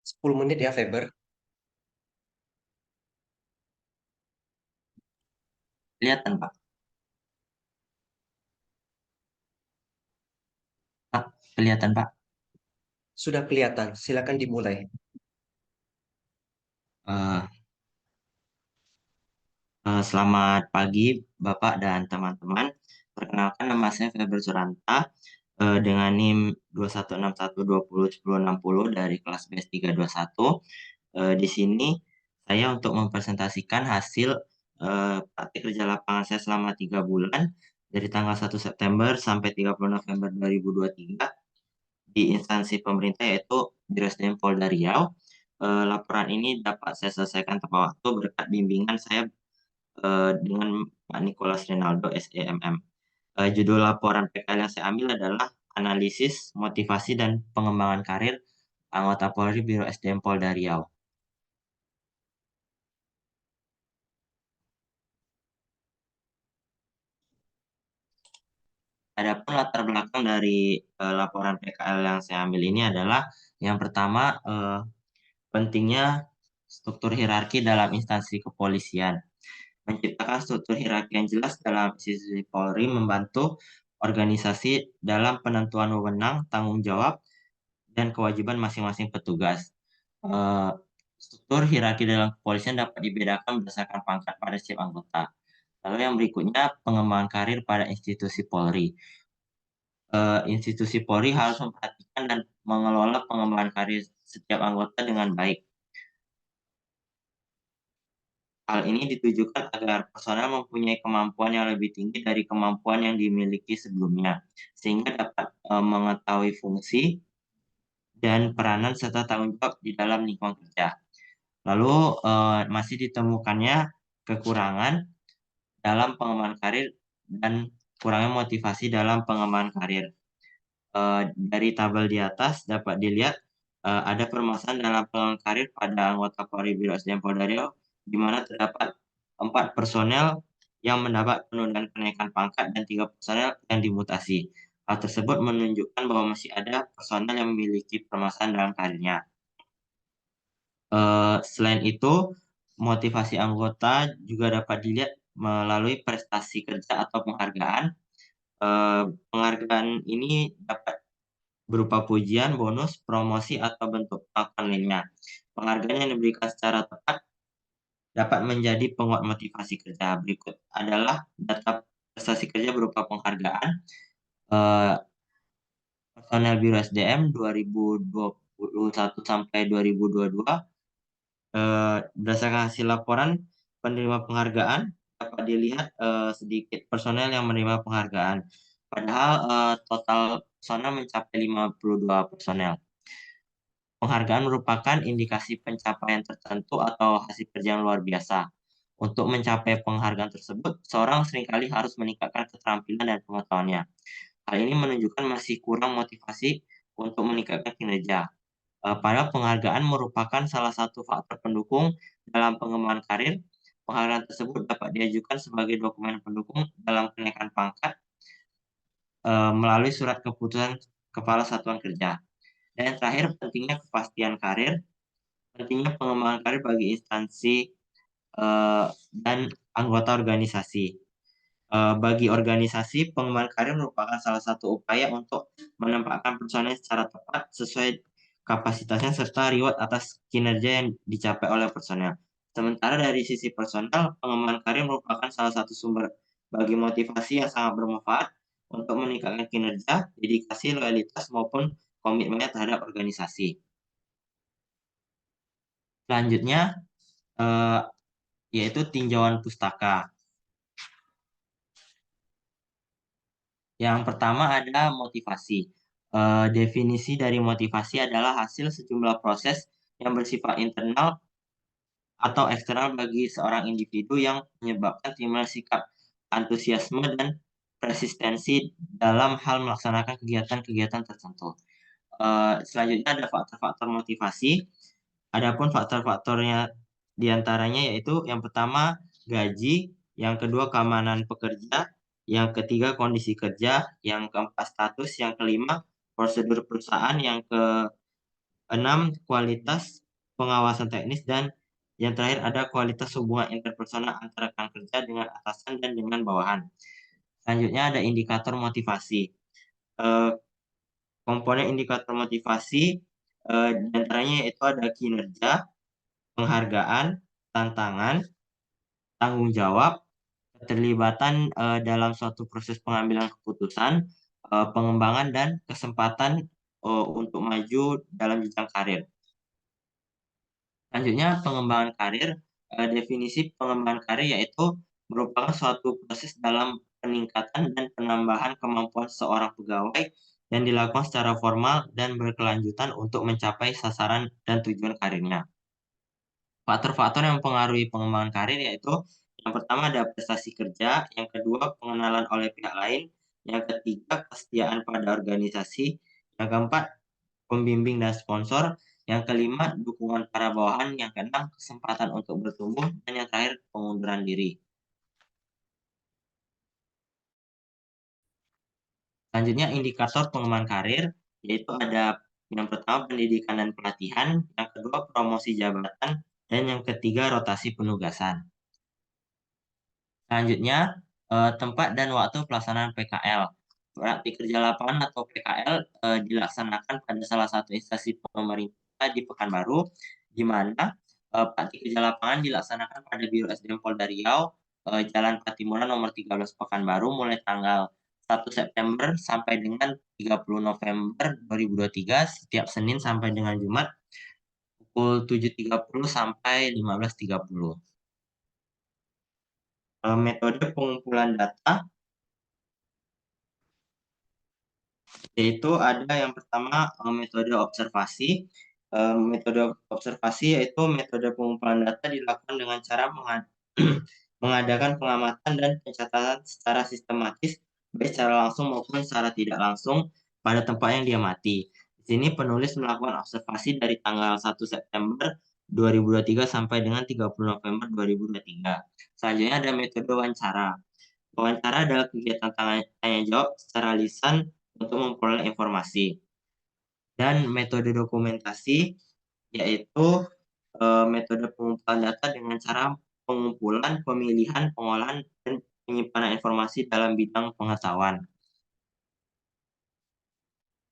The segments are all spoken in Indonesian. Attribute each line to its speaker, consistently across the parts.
Speaker 1: 10 menit ya, Faber.
Speaker 2: Kelihatan, Pak. Pak, kelihatan, Pak.
Speaker 1: Sudah kelihatan. Silakan dimulai.
Speaker 2: Eh, Selamat pagi, Bapak dan teman-teman. Perkenalkan, nama saya Feber Suranta dengan NIM 2161201060 dari kelas BS 321. Di sini saya untuk mempresentasikan hasil praktik kerja lapangan saya selama 3 bulan dari tanggal 1 September sampai 30 November 2023 di instansi pemerintah yaitu Diresdem Polda Riau. Laporan ini dapat saya selesaikan tepat waktu berkat bimbingan saya dengan Pak Nicholas Rinaldo SEMM. Judul laporan PKL yang saya ambil adalah analisis, motivasi, dan pengembangan karir anggota Polri Biro SDM Polda Riau. Adapun latar belakang dari laporan PKL yang saya ambil ini adalah yang pertama pentingnya struktur hierarki dalam instansi kepolisian. Menciptakan struktur hierarki yang jelas dalam institusi Polri membantu organisasi dalam penentuan wewenang, tanggung jawab, dan kewajiban masing-masing petugas. Eh, Struktur hierarki dalam kepolisian dapat dibedakan berdasarkan pangkat pada setiap anggota. Lalu yang berikutnya pengembangan karir pada institusi Polri. Institusi Polri harus memperhatikan dan mengelola pengembangan karir setiap anggota dengan baik. Hal ini ditujukan agar personel mempunyai kemampuan yang lebih tinggi dari kemampuan yang dimiliki sebelumnya, sehingga dapat mengetahui fungsi dan peranan serta tanggung jawab di dalam lingkungan kerja. Lalu masih ditemukannya kekurangan dalam pengembangan karir dan kurangnya motivasi dalam pengembangan karir. Dari tabel di atas dapat dilihat ada permasalahan dalam pengembangan karir pada anggota Polri Biro SDM Polda Riau, di mana terdapat 4 personel yang mendapat penundaan kenaikan pangkat dan 3 personel yang dimutasi. Hal tersebut menunjukkan bahwa masih ada personel yang memiliki permasalahan dalam karirnya. Selain itu, motivasi anggota juga dapat dilihat melalui prestasi kerja atau penghargaan. Penghargaan ini dapat berupa pujian, bonus, promosi, atau bentuk pengakuan lainnya. Penghargaan yang diberikan secara tepat dapat menjadi penguat motivasi kerja. Berikut adalah data prestasi kerja berupa penghargaan eh, personel Biro SDM 2021 sampai 2022. Berdasarkan hasil laporan penerima penghargaan dapat dilihat sedikit personel yang menerima penghargaan. Padahal total personel mencapai 52 personel. Penghargaan merupakan indikasi pencapaian tertentu atau hasil kerja yang luar biasa. Untuk mencapai penghargaan tersebut, seorang seringkali harus meningkatkan keterampilan dan pengetahuannya. Hal ini menunjukkan masih kurang motivasi untuk meningkatkan kinerja. Padahal penghargaan merupakan salah satu faktor pendukung dalam pengembangan karir. Penghargaan tersebut dapat diajukan sebagai dokumen pendukung dalam kenaikan pangkat melalui surat keputusan Kepala Satuan Kerja. Dan yang terakhir, pentingnya kepastian karir. Pentingnya pengembangan karir bagi instansi dan anggota organisasi. Bagi organisasi, pengembangan karir merupakan salah satu upaya untuk menempatkan personel secara tepat sesuai kapasitasnya serta reward atas kinerja yang dicapai oleh personel. Sementara dari sisi personel, pengembangan karir merupakan salah satu sumber bagi motivasi yang sangat bermanfaat untuk meningkatkan kinerja, dedikasi, loyalitas maupun komitmennya terhadap organisasi. Selanjutnya, eh, yaitu tinjauan pustaka. Yang pertama ada motivasi. Definisi dari motivasi adalah hasil sejumlah proses yang bersifat internal atau eksternal bagi seorang individu yang menyebabkan timbulnya sikap antusiasme dan persistensi dalam hal melaksanakan kegiatan-kegiatan tertentu. Selanjutnya ada faktor-faktor motivasi. Adapun faktor-faktornya diantaranya yaitu yang pertama gaji, yang kedua keamanan pekerja, yang ketiga kondisi kerja, yang keempat status, yang kelima prosedur perusahaan, yang 6. Kualitas pengawasan teknis, dan yang terakhir ada kualitas hubungan interpersonal antara rekan kerja dengan atasan dan dengan bawahan. Selanjutnya ada indikator motivasi. Eh, Komponen indikator motivasi di antaranya yaitu ada kinerja, penghargaan, tantangan, tanggung jawab, keterlibatan dalam suatu proses pengambilan keputusan, pengembangan, dan kesempatan untuk maju dalam jenjang karir. Selanjutnya, pengembangan karir. Definisi pengembangan karir yaitu merupakan suatu proses dalam peningkatan dan penambahan kemampuan seorang pegawai yang dilakukan secara formal dan berkelanjutan untuk mencapai sasaran dan tujuan karirnya. Faktor-faktor yang mempengaruhi pengembangan karir yaitu yang pertama ada prestasi kerja, yang kedua pengenalan oleh pihak lain, yang ketiga kesetiaan pada organisasi, yang keempat pembimbing dan sponsor, yang kelima dukungan para bawahan, yang keenam kesempatan untuk bertumbuh, dan yang terakhir pengunduran diri. Selanjutnya indikator pengembangan karir, yaitu ada yang pertama pendidikan dan pelatihan, yang kedua promosi jabatan, dan yang ketiga rotasi penugasan. Selanjutnya, tempat dan waktu pelaksanaan PKL. Praktik kerja lapangan atau PKL dilaksanakan pada salah satu instansi pemerintah di Pekanbaru, di mana praktik kerja lapangan dilaksanakan pada Biro SDM Polda Riau, Jalan Patimuran nomor 13 Pekanbaru, mulai tanggal 1 September sampai dengan 30 November 2023, setiap Senin sampai dengan Jumat, pukul 7.30 sampai 15.30. Metode pengumpulan data yaitu ada yang pertama metode observasi. Metode observasi yaitu metode pengumpulan data dilakukan dengan cara mengadakan pengamatan dan pencatatan secara sistematis, baik secara langsung maupun secara tidak langsung pada tempat yang diamati. Di sini penulis melakukan observasi dari tanggal 1 September 2023 sampai dengan 30 November 2023. Selanjutnya ada metode wawancara. Wawancara adalah kegiatan tanya jawab secara lisan untuk memperoleh informasi. Dan metode dokumentasi yaitu metode pengumpulan data dengan cara pengumpulan, pemilihan, pengolahan, dan penyimpanan informasi dalam bidang pengetahuan.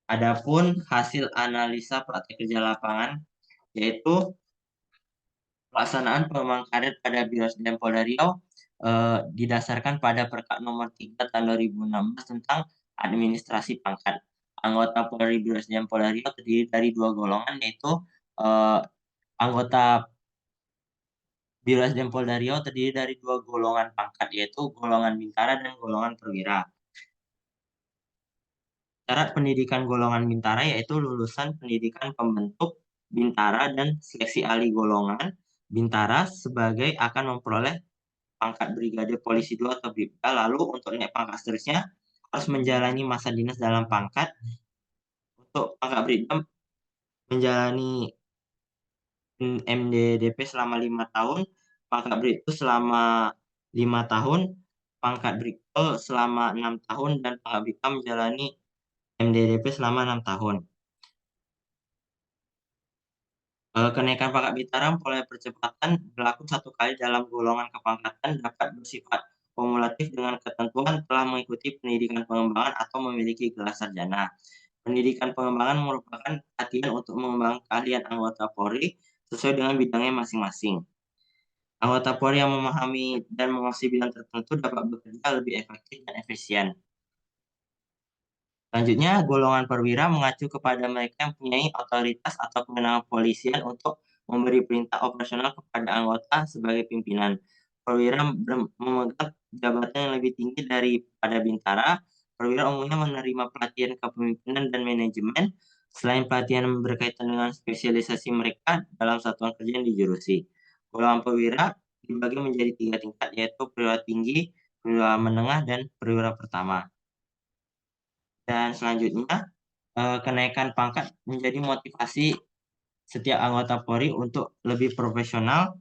Speaker 2: Adapun hasil analisa praktik kerja lapangan yaitu pelaksanaan pengembangan karir pada Biro SDM Polda Riau didasarkan pada Perkap nomor 3 tahun 2016 tentang administrasi pangkat. Anggota Polri Biro SDM Polda Riau terdiri dari dua golongan, yaitu anggota Biro SDM Polda Riau terdiri dari dua golongan pangkat, yaitu golongan bintara dan golongan perwira. Syarat pendidikan golongan bintara yaitu lulusan pendidikan pembentuk bintara dan seleksi ahli golongan bintara sebagai akan memperoleh pangkat brigade polisi 2 atau bribda. Lalu untuk naik pangkat seterusnya harus menjalani masa dinas dalam pangkat. Untuk pangkat bribda menjalani MDDP selama 5 tahun, pangkat bribtu selama 5 tahun, pangkat brigto selama 6 tahun, dan pangkat bribka menjalani MDDP selama 6 tahun. Kenaikan pangkat bintara memperoleh percepatan berlaku 1 kali dalam golongan kepangkatan, dapat bersifat kumulatif dengan ketentuan telah mengikuti pendidikan pengembangan atau memiliki gelar sarjana. Pendidikan pengembangan merupakan latihan untuk mengembangkan keahlian anggota Polri sesuai dengan bidangnya masing-masing. Anggota Polri yang memahami dan menguasai bidang tertentu dapat bekerja lebih efektif dan efisien. Selanjutnya, golongan perwira mengacu kepada mereka yang mempunyai otoritas atau kewenangan kepolisian untuk memberi perintah operasional kepada anggota sebagai pimpinan. Perwira memegang jabatan yang lebih tinggi daripada bintara. Perwira umumnya menerima pelatihan kepemimpinan dan manajemen. Selain pelatihan berkaitan dengan spesialisasi mereka dalam satuan kerja yang dijurusi. Golongan perwira dibagi menjadi 3 tingkat, yaitu perwira tinggi, perwira menengah, dan perwira pertama. Dan selanjutnya, kenaikan pangkat menjadi motivasi setiap anggota Polri untuk lebih profesional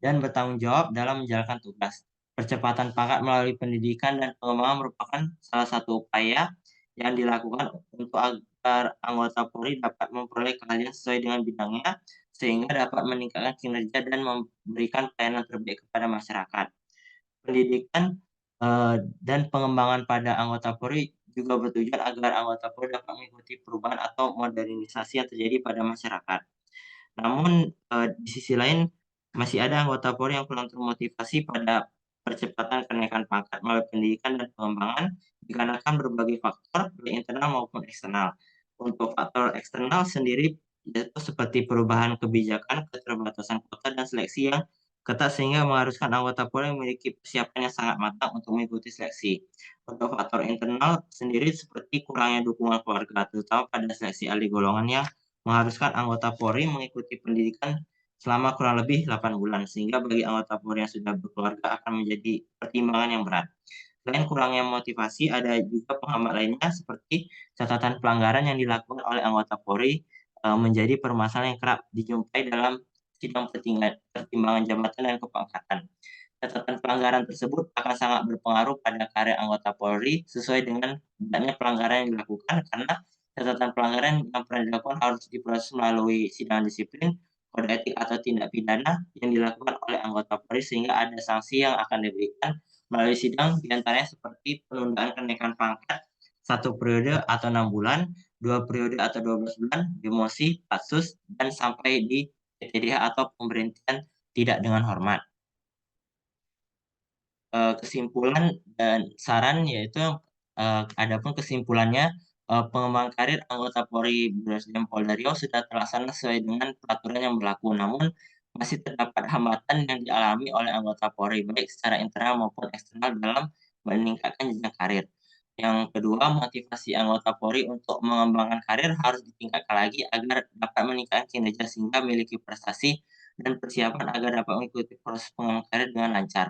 Speaker 2: dan bertanggung jawab dalam menjalankan tugas. Percepatan pangkat melalui pendidikan dan pengembangan merupakan salah satu upaya yang dilakukan untuk agar anggota Polri dapat memperoleh keahlian sesuai dengan bidangnya, sehingga dapat meningkatkan kinerja dan memberikan pelayanan terbaik kepada masyarakat. Pendidikan, dan pengembangan pada anggota Polri juga bertujuan agar anggota Polri dapat mengikuti perubahan atau modernisasi yang terjadi pada masyarakat. Namun, di sisi lain masih ada anggota Polri yang kurang termotivasi pada percepatan kenaikan pangkat melalui pendidikan dan pengembangan dikarenakan berbagai faktor baik internal maupun eksternal. Untuk faktor eksternal sendiri yaitu seperti perubahan kebijakan, keterbatasan kuota, dan seleksi yang ketat sehingga mengharuskan anggota Polri memiliki persiapan yang sangat matang untuk mengikuti seleksi. Untuk faktor internal sendiri seperti kurangnya dukungan keluarga, terutama pada seleksi ahli golongan yang mengharuskan anggota Polri mengikuti pendidikan selama kurang lebih 8 bulan, sehingga bagi anggota Polri yang sudah berkeluarga akan menjadi pertimbangan yang berat. Selain kurangnya motivasi, ada juga penghambat lainnya seperti catatan pelanggaran yang dilakukan oleh anggota Polri, menjadi permasalahan yang kerap dijumpai dalam sidang pertimbangan jabatan dan kepangkatan. Catatan pelanggaran tersebut akan sangat berpengaruh pada karir anggota Polri sesuai dengan banyaknya pelanggaran yang dilakukan karena catatan pelanggaran yang pernah dilakukan harus diproses melalui sidang disiplin, kode etik atau tindak pidana yang dilakukan oleh anggota Polri sehingga ada sanksi yang akan diberikan melalui sidang diantaranya seperti penundaan kenaikan pangkat 1 periode atau 6 bulan, 2 periode atau 12 bulan, demosi, kasus, dan sampai di PTDH atau pemberhentian tidak dengan hormat. Kesimpulan dan saran yaitu, adapun kesimpulannya, pengembangan karir anggota Polri Berdasdem Polda Riau sudah terlaksana sesuai dengan peraturan yang berlaku, namun masih terdapat hambatan yang dialami oleh anggota Polri, baik secara internal maupun eksternal dalam meningkatkan jenjang karir. Yang kedua, motivasi anggota Polri untuk mengembangkan karir harus ditingkatkan lagi agar dapat meningkatkan kinerja sehingga memiliki prestasi dan persiapan agar dapat mengikuti proses pengembangan karir dengan lancar.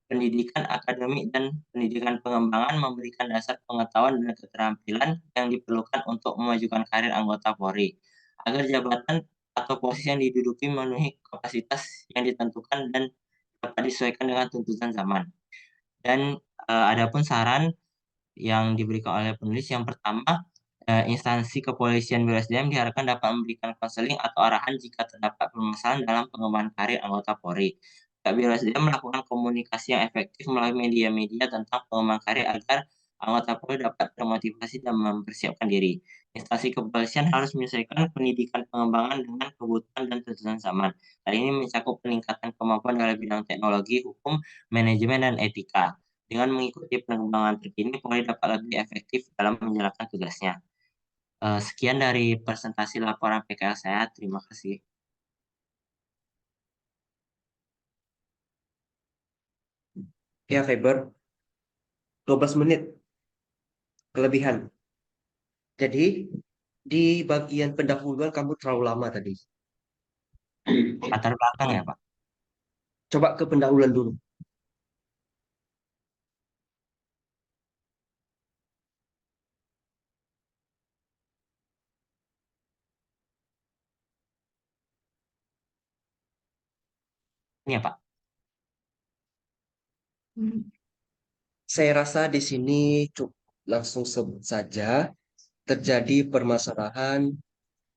Speaker 2: Pendidikan akademik dan pendidikan pengembangan memberikan dasar pengetahuan dan keterampilan yang diperlukan untuk memajukan karir anggota Polri, agar jabatan atau posisi yang diduduki memenuhi kapasitas yang ditentukan dan dapat disesuaikan dengan tuntutan zaman. Dan, adapun saran yang diberikan oleh penulis yang pertama, instansi kepolisian BSDM diharapkan dapat memberikan konseling atau arahan jika terdapat permasalahan dalam pengembangan karir anggota Polri. Pihak BSDM melakukan komunikasi yang efektif melalui media-media tentang pengembangan karir agar anggota Polri dapat termotivasi dan mempersiapkan diri. Instansi kepolisian harus menyesuaikan pendidikan pengembangan dengan kebutuhan dan tuntutan zaman. Hal ini mencakup peningkatan kemampuan dalam bidang teknologi, hukum, manajemen, dan etika. Dengan mengikuti perkembangan terkini, Polri dapat lebih efektif dalam menjalankan tugasnya. Sekian dari presentasi laporan PKL saya, terima kasih.
Speaker 1: Ya, Faber, 12 menit kelebihan. Jadi, di bagian pendahuluan kamu terlalu lama tadi.
Speaker 2: Latar belakang ya, Pak?
Speaker 1: Coba ke pendahuluan dulu.
Speaker 2: Ini ya, Pak?
Speaker 1: Saya rasa di sini langsung sebut saja terjadi permasalahan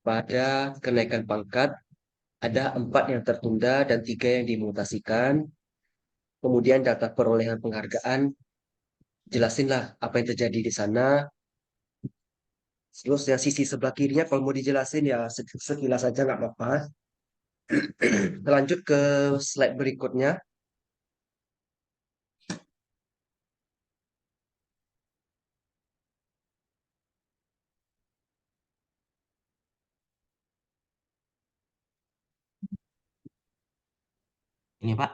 Speaker 1: pada kenaikan pangkat. Ada 4 yang tertunda dan 3 yang dimutasikan. Kemudian data perolehan penghargaan, jelasinlah apa yang terjadi di sana. Terus yang sisi sebelah kirinya kalau mau dijelasin ya sekilas saja nggak apa-apa. Lanjut ke slide berikutnya.
Speaker 2: Ini, Pak?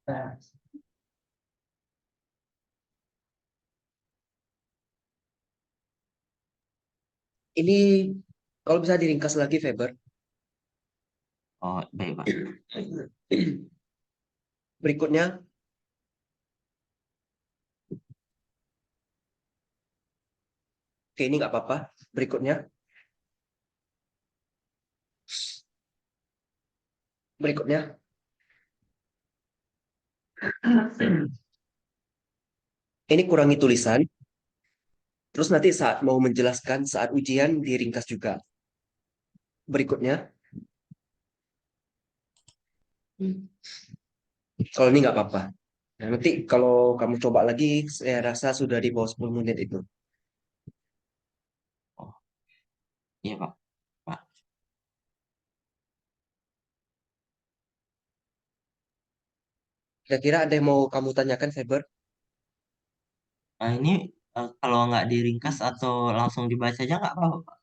Speaker 1: Nah, ini kalau bisa diringkas lagi, Faber.
Speaker 2: Oh, baik, Pak.
Speaker 1: Berikutnya, oke ini nggak apa-apa. Berikutnya, Berikutnya, ini kurangi tulisan. Terus nanti saat mau menjelaskan saat ujian diringkas juga. Berikutnya, kalau ini nggak apa-apa. Nah, nanti kalau kamu coba lagi, saya rasa sudah di bawah 10 menit itu.
Speaker 2: Oh, iya Pak. Pak.
Speaker 1: Kira-kira ada yang mau kamu tanyakan, Faber?
Speaker 2: Nah, ini kalau nggak diringkas atau langsung dibaca aja nggak apa-apa, Pak.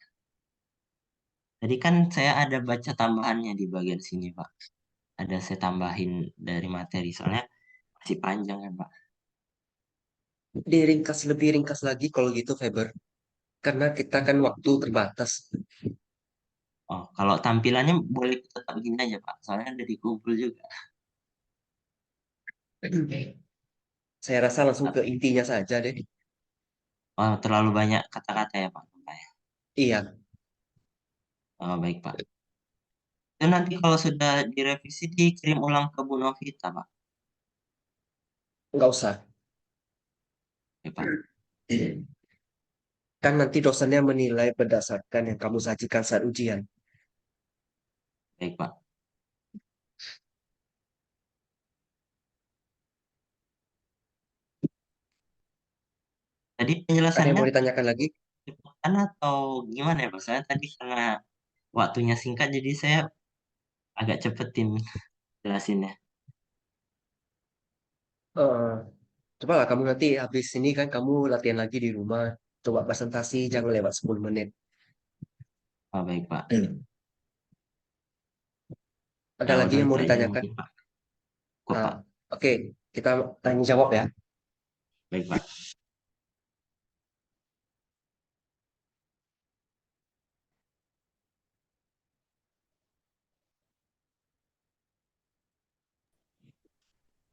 Speaker 2: Tadi kan saya ada baca tambahannya di bagian sini, Pak. Ada saya tambahin dari materi, soalnya masih panjang kan, Pak.
Speaker 1: Diringkas lebih ringkas lagi kalau gitu, Faber. Karena kita kan waktu terbatas.
Speaker 2: Oh, kalau tampilannya boleh tetap gini aja, Pak. Soalnya udah dikumpul juga.
Speaker 1: Saya rasa langsung ke intinya saja deh.
Speaker 2: Oh, terlalu banyak kata-kata ya, Pak. Pak, ya?
Speaker 1: Iya,
Speaker 2: Oh, baik, Pak. Itu nanti kalau sudah direvisi, dikirim ulang ke Bu Novita, Pak.
Speaker 1: nggak usah.
Speaker 2: Oke, Pak.
Speaker 1: Kan nanti dosennya menilai berdasarkan yang kamu sajikan saat ujian.
Speaker 2: Baik, Pak. Tadi
Speaker 1: Ada yang
Speaker 2: penjelasannya
Speaker 1: mau ditanyakan lagi?
Speaker 2: cepetan atau gimana ya, Pak? Saya tadi karena waktunya singkat, jadi saya agak cepetin jelasinnya.
Speaker 1: Eh, Coba lah kamu nanti habis ini kan kamu latihan lagi di rumah. Coba presentasi jangan lewat 10 menit.
Speaker 2: Oh, baik, Pak.
Speaker 1: Ada
Speaker 2: Ya,
Speaker 1: lagi
Speaker 2: udah
Speaker 1: yang
Speaker 2: itu
Speaker 1: mau
Speaker 2: aja
Speaker 1: ditanyakan?
Speaker 2: mungkin, Pak. Kok,
Speaker 1: Ah,
Speaker 2: Pak?
Speaker 1: oke, kita tanya jawab ya.
Speaker 2: Baik, Pak.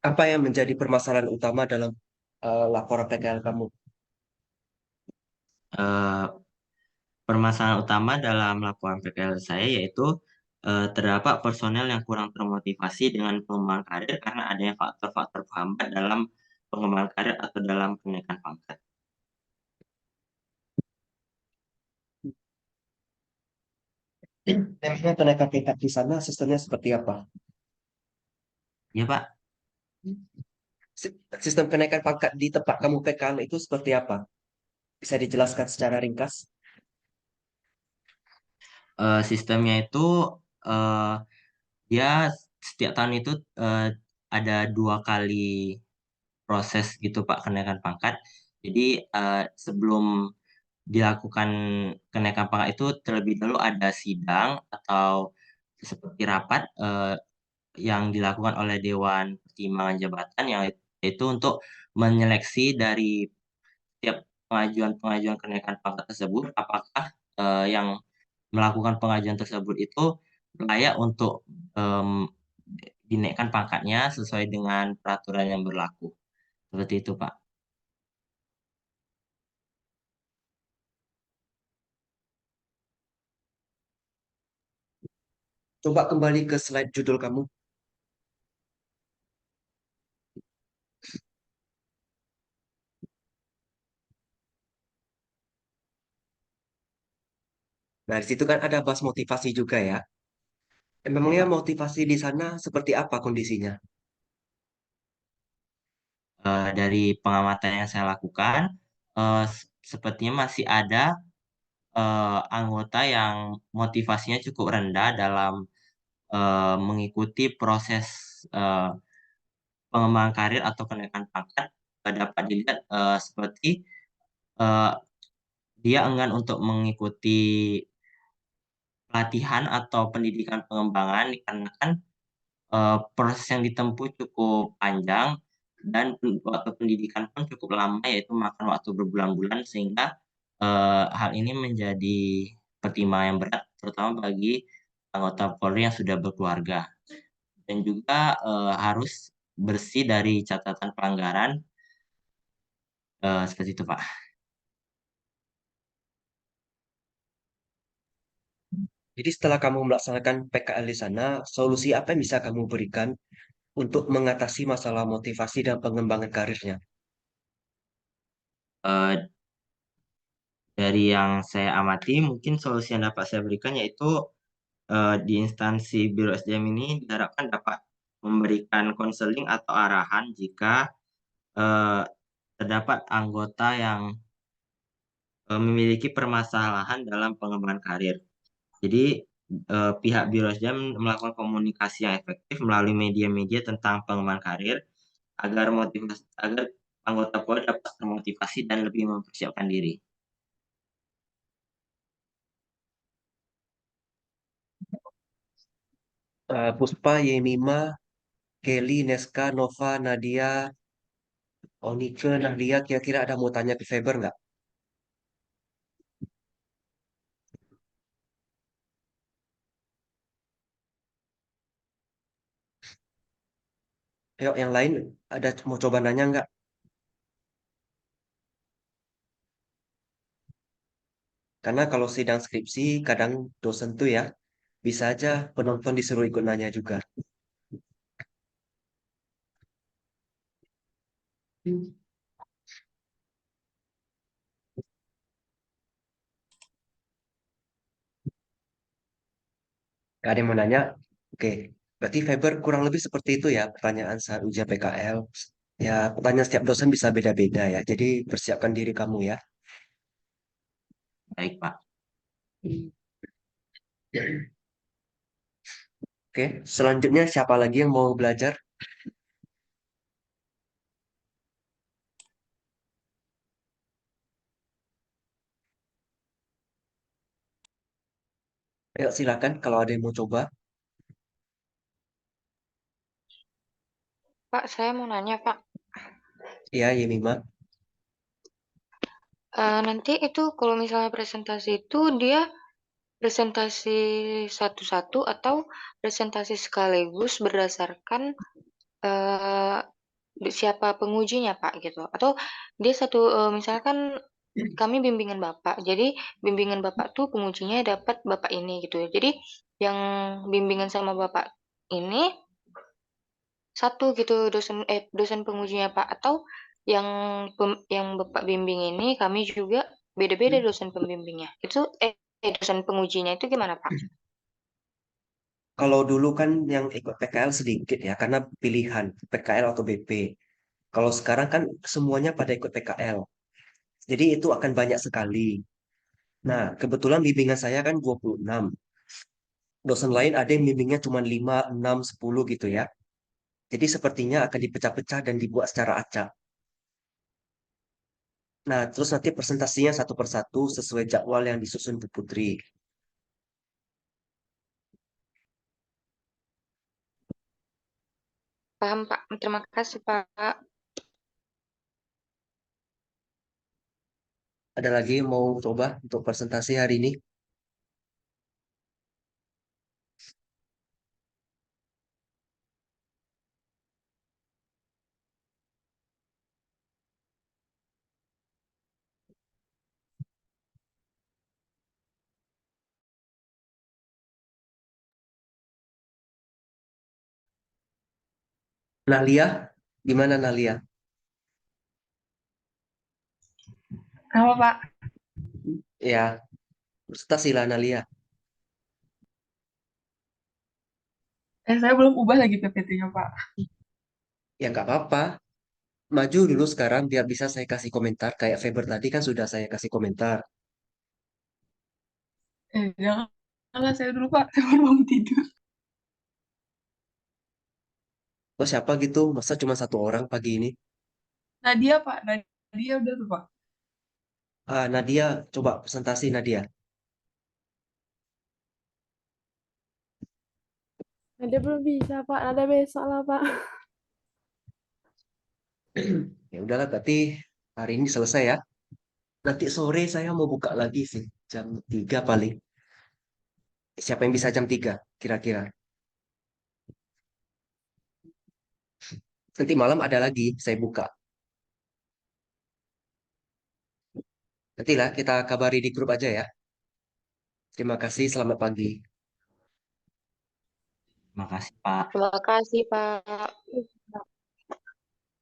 Speaker 1: Apa yang menjadi permasalahan utama dalam laporan PKL kamu?
Speaker 2: Eh, Permasalahan utama dalam laporan PKL saya yaitu terdapat personel yang kurang termotivasi dengan pengembangan karir karena adanya faktor-faktor penghambat dalam pengembangan karir atau dalam kenaikan pangkat.
Speaker 1: Memangnya tenaga tingkat di sana sistemnya seperti apa?
Speaker 2: Ya, Pak.
Speaker 1: Sistem kenaikan pangkat di tempat kamu PKL itu seperti apa? Bisa dijelaskan secara ringkas?
Speaker 2: Sistemnya itu eh, dia setiap tahun itu eh, ada 2 kali proses gitu Pak kenaikan pangkat. Jadi sebelum dilakukan kenaikan pangkat itu terlebih dahulu ada sidang atau seperti rapat yang dilakukan oleh Dewan Pertimbangan Jabatan yang itu untuk menyeleksi dari setiap pengajuan-pengajuan kenaikan pangkat tersebut apakah yang melakukan pengajuan tersebut itu layak untuk em, dinaikkan pangkatnya sesuai dengan peraturan yang berlaku. Seperti itu, Pak.
Speaker 1: Coba kembali ke slide judul kamu. Nah, di situ kan ada bahas motivasi juga ya.
Speaker 2: Ya,
Speaker 1: Memangnya
Speaker 2: Pak.
Speaker 1: motivasi di sana seperti apa kondisinya?
Speaker 2: Dari pengamatan yang saya lakukan, sepertinya masih ada anggota yang motivasinya cukup rendah dalam mengikuti proses eh, pengembangan karir atau kenaikan pangkat. Dapat dilihat seperti eh, dia enggan untuk mengikuti pelatihan atau pendidikan pengembangan dikarenakan proses yang ditempuh cukup panjang dan waktu pendidikan pun cukup lama yaitu makan waktu berbulan-bulan sehingga hal ini menjadi pertimbangan yang berat terutama bagi anggota Polri yang sudah berkeluarga dan juga harus bersih dari catatan pelanggaran seperti itu Pak.
Speaker 1: Jadi setelah kamu melaksanakan PKL di sana, solusi apa yang bisa kamu berikan untuk mengatasi masalah motivasi dan pengembangan karirnya?
Speaker 2: Eh, dari yang saya amati, mungkin solusi yang dapat saya berikan yaitu di instansi Biro SDM ini diharapkan dapat memberikan konseling atau arahan jika eh, terdapat anggota yang memiliki permasalahan dalam pengembangan karir. Jadi pihak Biro SDM melakukan komunikasi yang efektif melalui media-media tentang pengembangan karir agar anggota polri dapat termotivasi dan lebih mempersiapkan diri.
Speaker 1: Puspa, Yemima, Kelly, Neska, Nova, Nadia, Onike, Nahlia, kira-kira ada mau tanya ke Faber nggak? Ayo, yang lain ada mau coba nanya nggak? Karena kalau sidang skripsi, kadang dosen tuh ya, bisa aja penonton disuruh ikut nanya juga. Gak ada yang mau nanya? Oke, berarti Faber kurang lebih seperti itu ya pertanyaan saat ujian PKL. Ya, pertanyaan setiap dosen bisa beda-beda ya. Jadi persiapkan diri kamu ya.
Speaker 2: Baik, Pak.
Speaker 1: Oke, selanjutnya siapa lagi yang mau belajar? Ayo silakan kalau ada yang mau coba.
Speaker 3: Pak, saya mau nanya, Pak.
Speaker 1: Ya, Yemima.
Speaker 3: Nanti itu kalau misalnya presentasi itu dia presentasi satu-satu atau presentasi sekaligus berdasarkan eh, siapa pengujinya, Pak, gitu? Atau dia satu, misalkan kami bimbingan Bapak, jadi bimbingan Bapak tuh pengujinya dapat Bapak ini gitu ya. Jadi yang bimbingan sama Bapak ini satu gitu dosen pengujinya, Pak, atau yang yang Bapak bimbing ini kami juga beda-beda dosen pembimbingnya. Dosen pengujinya itu gimana, Pak?
Speaker 1: Kalau dulu kan yang ikut PKL sedikit ya, karena pilihan PKL atau BP. Kalau sekarang kan semuanya pada ikut PKL. Jadi itu akan banyak sekali. Nah, kebetulan bimbingan saya kan 26. Dosen lain ada yang bimbingnya cuma 5, 6, 10 gitu ya. Jadi sepertinya akan dipecah-pecah dan dibuat secara acak. Nah, terus nanti presentasinya satu persatu sesuai jadwal yang disusun Bu Putri.
Speaker 3: Paham, Pak. Terima kasih, Pak.
Speaker 1: Ada lagi yang mau coba untuk presentasi hari ini? Nalia, gimana Nalia?
Speaker 4: Apa Pak?
Speaker 1: Ya, presentasi lah Nalia.
Speaker 4: Saya belum ubah lagi PPT-nya Pak.
Speaker 1: Ya nggak apa-apa. Maju dulu sekarang biar bisa saya kasih komentar. Kayak Faber tadi kan sudah saya kasih komentar.
Speaker 4: Janganlah saya dulu Pak, saya baru bangun tidur.
Speaker 1: Oh siapa gitu? Masa cuma satu orang pagi ini?
Speaker 4: Nadia Pak, Nadia udah tuh Pak.
Speaker 1: Nadia, coba presentasi Nadia.
Speaker 5: Ada belum bisa, Pak. Ada besok lah, Pak.
Speaker 1: Ya udahlah, berarti hari ini selesai ya. Nanti sore saya mau buka lagi sih. Jam 3 paling. Siapa yang bisa jam 3 kira-kira? Nanti malam ada lagi saya buka. Nantilah kita kabari di grup aja ya. Terima kasih, selamat pagi.
Speaker 2: Terima kasih, Pak.
Speaker 3: Terima kasih, Pak.